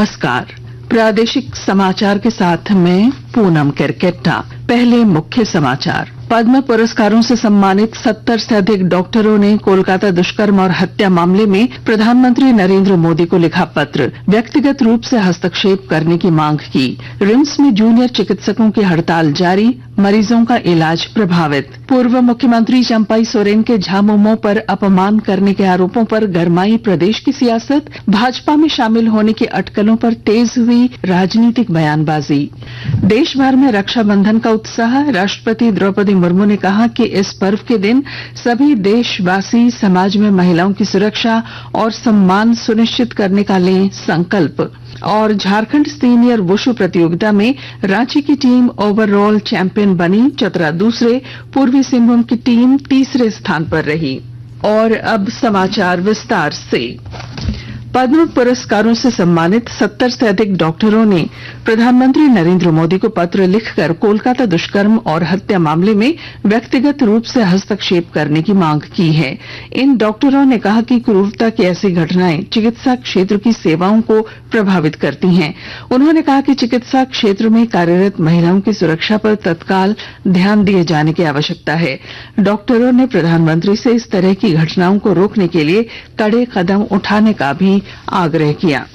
नमस्कार। प्रादेशिक समाचार के साथ मैं पूनम केरकेट्टा। पहले मुख्य समाचार। पद्म पुरस्कारों से सम्मानित 70 से अधिक डॉक्टरों ने कोलकाता दुष्कर्म और हत्या मामले में प्रधानमंत्री नरेंद्र मोदी को लिखा पत्र, व्यक्तिगत रूप से हस्तक्षेप करने की मांग की। रिम्स में जूनियर चिकित्सकों की हड़ताल जारी, मरीजों का इलाज प्रभावित। पूर्व मुख्यमंत्री चंपाई सोरेन के झामुमो पर अपमान करने के आरोपों पर गरमाई प्रदेश की सियासत। भाजपा में शामिल होने की अटकलों पर तेज हुई राजनीतिक बयानबाजी। देश भर में रक्षाबंधन का उत्साह। राष्ट्रपति द्रौपदी मुर्मू ने कहा कि इस पर्व के दिन सभी देशवासी समाज में महिलाओं की सुरक्षा और सम्मान सुनिश्चित करने का लें संकल्प। और झारखंड सीनियर वुशु प्रतियोगिता में रांची की टीम ओवरऑल चैंपियन बनी। चतरा दूसरे, पूर्वी सिंहभूम की टीम तीसरे स्थान पर रही। और अब समाचार विस्तार से। पद्म पुरस्कारों से सम्मानित 70 से अधिक डॉक्टरों ने प्रधानमंत्री नरेंद्र मोदी को पत्र लिखकर कोलकाता दुष्कर्म और हत्या मामले में व्यक्तिगत रूप से हस्तक्षेप करने की मांग की है। इन डॉक्टरों ने कहा कि क्रूरता की ऐसी घटनाएं चिकित्सा क्षेत्र की सेवाओं को प्रभावित करती हैं। उन्होंने कहा कि चिकित्सा क्षेत्र में कार्यरत महिलाओं की सुरक्षा पर तत्काल ध्यान दिए जाने की आवश्यकता है। डॉक्टरों ने प्रधानमंत्री से इस तरह की घटनाओं को रोकने के लिए कड़े कदम उठाने का भी आग्रह किया।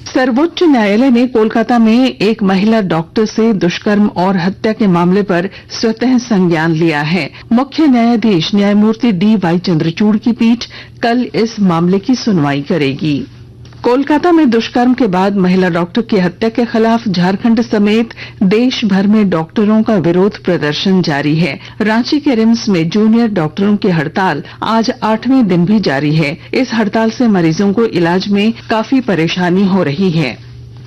सर्वोच्च न्यायालय ने कोलकाता में एक महिला डॉक्टर से दुष्कर्म और हत्या के मामले पर स्वतः संज्ञान लिया है। मुख्य न्यायाधीश न्यायमूर्ति डी.वाई. चंद्रचूड़ की पीठ कल इस मामले की सुनवाई करेगी। कोलकाता में दुष्कर्म के बाद महिला डॉक्टर की हत्या के खिलाफ झारखंड समेत देश भर में डॉक्टरों का विरोध प्रदर्शन जारी है। रांची के रिम्स में जूनियर डॉक्टरों की हड़ताल आज 8वें दिन भी जारी है। इस हड़ताल से मरीजों को इलाज में काफी परेशानी हो रही है।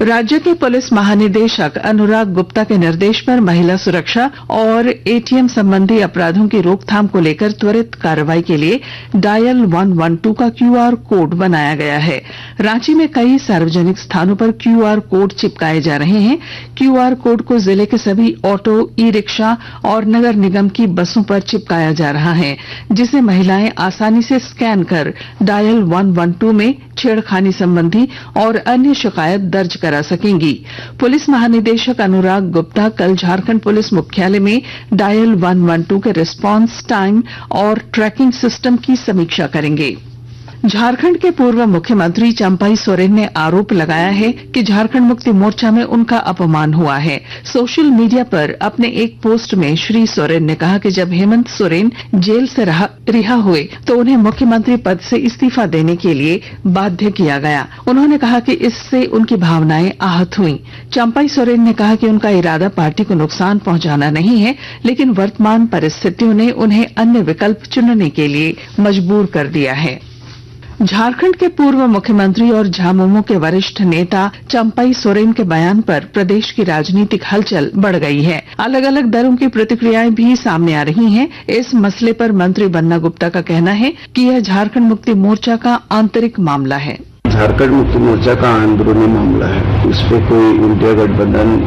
राज्य के पुलिस महानिदेशक अनुराग गुप्ता के निर्देश पर महिला सुरक्षा और एटीएम संबंधी अपराधों की रोकथाम को लेकर त्वरित कार्रवाई के लिए डायल 112 का क्यूआर कोड बनाया गया है। रांची में कई सार्वजनिक स्थानों पर क्यूआर कोड चिपकाए जा रहे हैं। क्यूआर कोड को जिले के सभी ऑटो, ई रिक्शा और नगर निगम की बसों पर चिपकाया जा रहा है, जिसे महिलाएं आसानी से स्कैन कर डायल 112 में छेड़खानी संबंधी और अन्य शिकायत दर्ज करा सकेंगी। पुलिस महानिदेशक अनुराग गुप्ता कल झारखंड पुलिस मुख्यालय में डायल 112 के रिस्पांस टाइम और ट्रैकिंग सिस्टम की समीक्षा करेंगे। झारखंड के पूर्व मुख्यमंत्री चंपाई सोरेन ने आरोप लगाया है कि झारखंड मुक्ति मोर्चा में उनका अपमान हुआ है। सोशल मीडिया पर अपने एक पोस्ट में श्री सोरेन ने कहा कि जब हेमंत सोरेन जेल से रिहा हुए तो उन्हें मुख्यमंत्री पद से इस्तीफा देने के लिए बाध्य किया गया। उन्होंने कहा कि इससे उनकी भावनाएं आहत हुई। चंपाई सोरेन ने कहा कि उनका इरादा पार्टी को नुकसान पहुंचाना नहीं है, लेकिन वर्तमान परिस्थितियों ने उन्हें अन्य विकल्प चुनने के लिए मजबूर कर दिया है। झारखंड के पूर्व मुख्यमंत्री और झामुमो के वरिष्ठ नेता चंपाई सोरेन के बयान पर प्रदेश की राजनीतिक हलचल बढ़ गई है। अलग अलग दलों की प्रतिक्रियाएं भी सामने आ रही हैं। इस मसले पर मंत्री बन्ना गुप्ता का कहना है कि यह झारखंड मुक्ति मोर्चा का आंतरिक मामला है। झारखंड मुक्ति मोर्चा का अंदरूनी मामला है। इस पे कोई इंडिया गठबंधन,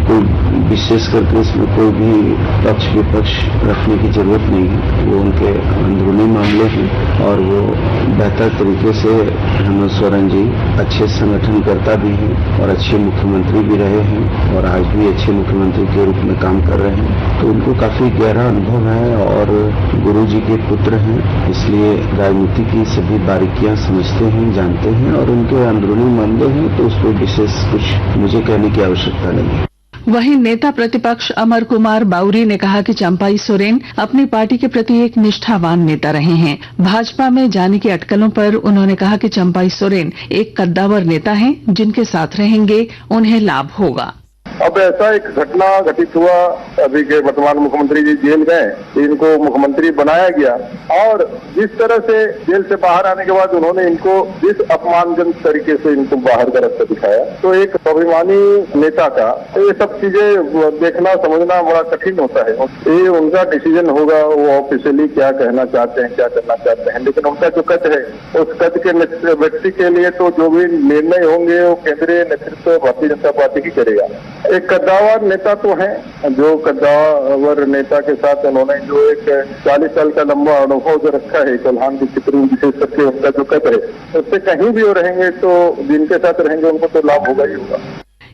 कोई विशेष करके इसमें कोई भी पक्ष विपक्ष रखने की जरूरत नहीं है। वो उनके अंदरूनी मामले हैं और वो बेहतर तरीके से हेमंत सोरेन जी अच्छे संगठनकर्ता भी हैं और अच्छे मुख्यमंत्री भी रहे हैं और आज भी अच्छे मुख्यमंत्री के रूप में काम कर रहे हैं। तो उनको काफी गहरा अनुभव है और गुरु जी के पुत्र हैं, इसलिए राजनीति की सभी बारीकियां समझते हैं, जानते हैं और उनके अंदरूनी मामले हैं, तो उस पर विशेष कुछ मुझे कहने की आवश्यकता नहीं है। वहीं नेता प्रतिपक्ष अमर कुमार बाउरी ने कहा कि चंपाई सोरेन अपनी पार्टी के प्रति एक निष्ठावान नेता रहे हैं। भाजपा में जाने की अटकलों पर उन्होंने कहा कि चंपाई सोरेन एक कद्दावर नेता हैं, जिनके साथ रहेंगे उन्हें लाभ होगा। अब ऐसा एक घटना घटित हुआ, अभी के वर्तमान मुख्यमंत्री जी जेल गए, इनको मुख्यमंत्री बनाया गया और जिस तरह से जेल से बाहर आने के बाद उन्होंने इनको जिस अपमानजनक तरीके से इनको बाहर का रास्ता दिखाया, तो एक स्वाभिमानी नेता का ये सब चीजें देखना समझना बड़ा कठिन होता है। ये उनका डिसीजन होगा, वो ऑफिशियली क्या कहना चाहते हैं, क्या करना चाहते हैं, लेकिन उनका जो कद है उस कद के व्यक्ति के लिए तो जो भी निर्णय होंगे वो केंद्रीय नेतृत्व भारतीय जनता पार्टी की करेगा। एक कद्दावर नेता तो हैं, जो कद्दावर नेता के साथ उन्होंने जो एक 40 साल का लंबा अनुभव जो रखा है कोल्हान की क्षेत्र में, विशेष करके उनका जो कद है, उससे कहीं भी वो रहेंगे तो जिनके साथ रहेंगे उनको तो लाभ होगा ही होगा।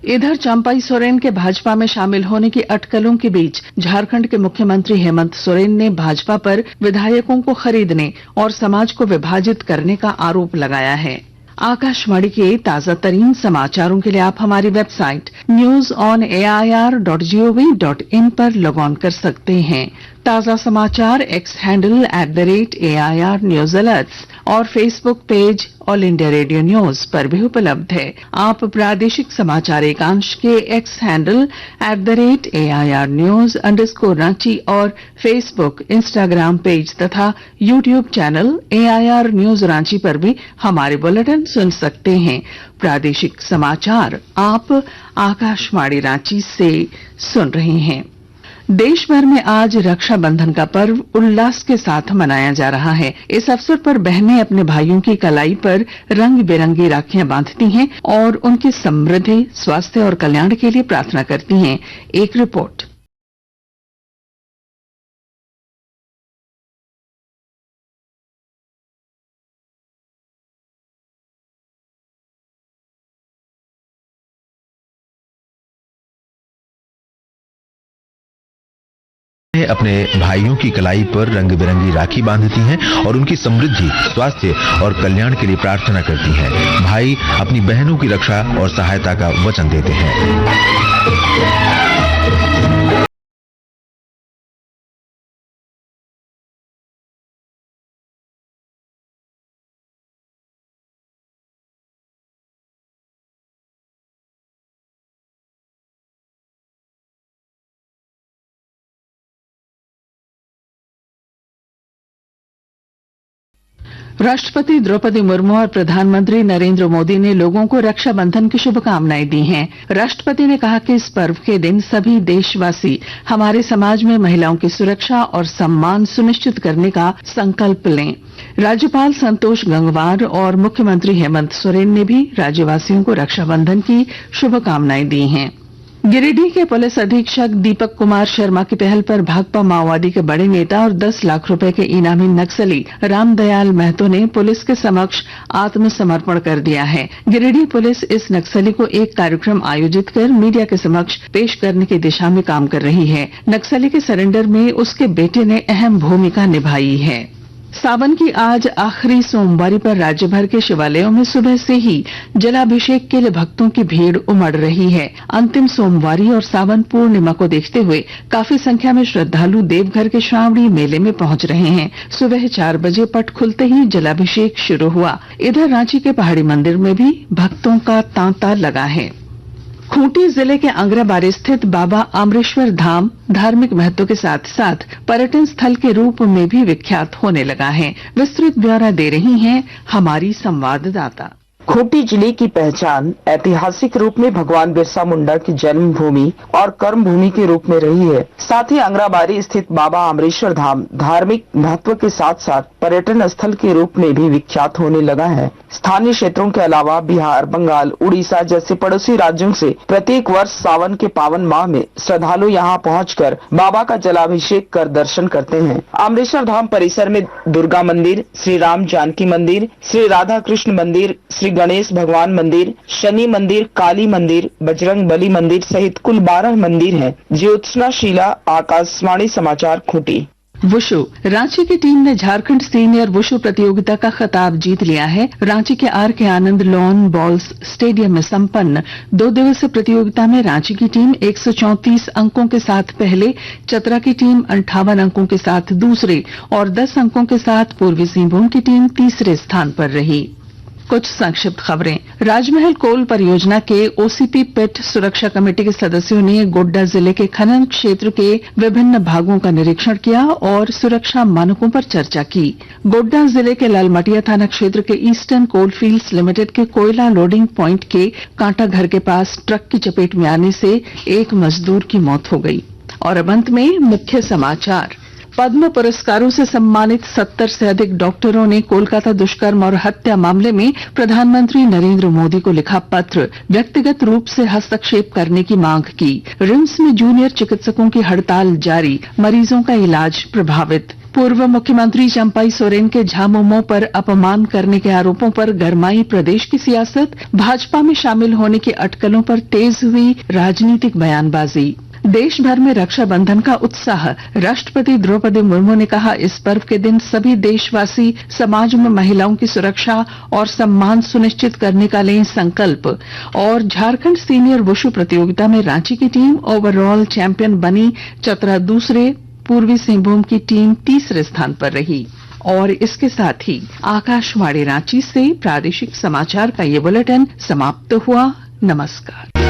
इधर चंपाई सोरेन के भाजपा में शामिल होने की अटकलों के बीच झारखंड के मुख्यमंत्री हेमंत सोरेन ने भाजपा पर विधायकों को खरीदने और समाज को विभाजित करने का आरोप लगाया है। आकाशवाणी के ताजा तरीन समाचारों के लिए आप हमारी वेबसाइट news.on.air.gov.in पर लॉग ऑन कर सकते हैं। ताजा समाचार X handle @AIR news alerts और Facebook page All India Radio news पर भी उपलब्ध है। आप प्रादेशिक समाचार एकांश के एक्स हैंडल @AIR न्यूज _ और फेसबुक, इंस्टाग्राम पेज तथा YouTube channel AIR news Ranchi पर भी हमारे बुलेटिन सुन सकते हैं। प्रादेशिक समाचार आप आकाशवाणी रांची से सुन रहे हैं। देश भर में आज रक्षाबंधन का पर्व उल्लास के साथ मनाया जा रहा है। इस अवसर पर बहनें अपने भाइयों की कलाई पर रंग बिरंगी राखियां बांधती हैं और उनकी समृद्धि, स्वास्थ्य और कल्याण के लिए प्रार्थना करती हैं। एक रिपोर्ट। अपने भाइयों की कलाई पर रंग बिरंगी राखी बांधती हैं और उनकी समृद्धि, स्वास्थ्य और कल्याण के लिए प्रार्थना करती हैं। भाई अपनी बहनों की रक्षा और सहायता का वचन देते हैं। राष्ट्रपति द्रौपदी मुर्मू और प्रधानमंत्री नरेंद्र मोदी ने लोगों को रक्षाबंधन की शुभकामनाएं दी हैं। राष्ट्रपति ने कहा कि इस पर्व के दिन सभी देशवासी हमारे समाज में महिलाओं की सुरक्षा और सम्मान सुनिश्चित करने का संकल्प लें। राज्यपाल संतोष गंगवार और मुख्यमंत्री हेमंत सोरेन ने भी राज्यवासियों को रक्षाबंधन की शुभकामनाएं दी हैं। गिरिडीह के पुलिस अधीक्षक दीपक कुमार शर्मा की पहल पर भाकपा माओवादी के बड़े नेता और 10 लाख रुपए के इनामी नक्सली रामदयाल महतो ने पुलिस के समक्ष आत्मसमर्पण कर दिया है। गिरिडीह पुलिस इस नक्सली को एक कार्यक्रम आयोजित कर मीडिया के समक्ष पेश करने की दिशा में काम कर रही है। नक्सली के सरेंडर में उसके बेटे ने अहम भूमिका निभाई है। सावन की आज आखिरी सोमवारी पर राज्य भर के शिवालयों में सुबह से ही जलाभिषेक के लिए भक्तों की भीड़ उमड़ रही है। अंतिम सोमवारी और सावन पूर्णिमा को देखते हुए काफी संख्या में श्रद्धालु देवघर के श्रावणी मेले में पहुंच रहे हैं। सुबह 4 बजे पट खुलते ही जलाभिषेक शुरू हुआ। इधर रांची के पहाड़ी मंदिर में भी भक्तों का तांता लगा है। खूंटी जिले के अंग्राबारी स्थित बाबा आमरेश्वर धाम धार्मिक महत्व के साथ साथ पर्यटन स्थल के रूप में भी विख्यात होने लगा है। विस्तृत ब्यौरा दे रही हैं हमारी संवाददाता। खूंटी जिले की पहचान ऐतिहासिक रूप में भगवान बिरसा मुंडा की जन्मभूमि और कर्म भूमि के रूप में रही है। साथ ही अंग्राबारी स्थित बाबा आमरेश्वर धाम धार्मिक महत्व के साथ साथ पर्यटन स्थल के रूप में भी विख्यात होने लगा है। स्थानीय क्षेत्रों के अलावा बिहार, बंगाल, उड़ीसा जैसे पड़ोसी राज्यों से प्रत्येक वर्ष सावन के पावन माह में श्रद्धालु यहां पहुंचकर बाबा का जलाभिषेक कर दर्शन करते हैं। आमरेश्वर धाम परिसर में दुर्गा मंदिर, श्री राम जानकी मंदिर, श्री राधा कृष्ण मंदिर, श्री गणेश भगवान मंदिर, शनि मंदिर, काली मंदिर, बजरंग बली मंदिर सहित कुल 12 मंदिर हैं। ज्योत्सना शीला, आकाशवाणी समाचार, खूंटी। वुशु रांची की टीम ने झारखंड सीनियर वुशु प्रतियोगिता का खिताब जीत लिया है। रांची के आर के आनंद लॉन बॉल्स स्टेडियम में संपन्न 2 दिवसीय प्रतियोगिता में रांची की टीम 134 अंकों के साथ पहले, चतरा की टीम 58 अंकों के साथ दूसरे और 10 अंकों के साथ पूर्वी सिंहभूम की टीम तीसरे स्थान पर रही। कुछ संक्षिप्त खबरें। राजमहल कोल परियोजना के ओसीपी पेट सुरक्षा कमेटी के सदस्यों ने गोड्डा जिले के खनन क्षेत्र के विभिन्न भागों का निरीक्षण किया और सुरक्षा मानकों पर चर्चा की। गोड्डा जिले के लालमटिया थाना क्षेत्र के ईस्टर्न कोल फील्ड्स लिमिटेड के कोयला लोडिंग प्वाइंट के कांटा घर के पास ट्रक की चपेट में आने से एक मजदूर की मौत हो गई। और अब अंत में मुख्य समाचार पद्म पुरस्कारों से सम्मानित 70 से अधिक डॉक्टरों ने कोलकाता दुष्कर्म और हत्या मामले में प्रधानमंत्री नरेंद्र मोदी को लिखा पत्र व्यक्तिगत रूप से हस्तक्षेप करने की मांग की। रिम्स में जूनियर चिकित्सकों की हड़ताल जारी, मरीजों का इलाज प्रभावित। पूर्व मुख्यमंत्री चंपाई सोरेन के झामुमो पर अपमान करने के आरोपों पर गरमाई प्रदेश की सियासत, भाजपा में शामिल होने की अटकलों पर तेज हुई राजनीतिक बयानबाजी। देश भर में रक्षाबंधन का उत्साह, राष्ट्रपति द्रौपदी मुर्मू ने कहा इस पर्व के दिन सभी देशवासी समाज में महिलाओं की सुरक्षा और सम्मान सुनिश्चित करने का लें संकल्प। और झारखंड सीनियर वुशु प्रतियोगिता में रांची की टीम ओवरऑल चैंपियन बनी, चतरा दूसरे, पूर्वी सिंहभूम की टीम तीसरे स्थान पर रही। और इसके साथ ही आकाशवाणी रांची से प्रादेशिक समाचार का ये बुलेटिन समाप्त हुआ। नमस्कार।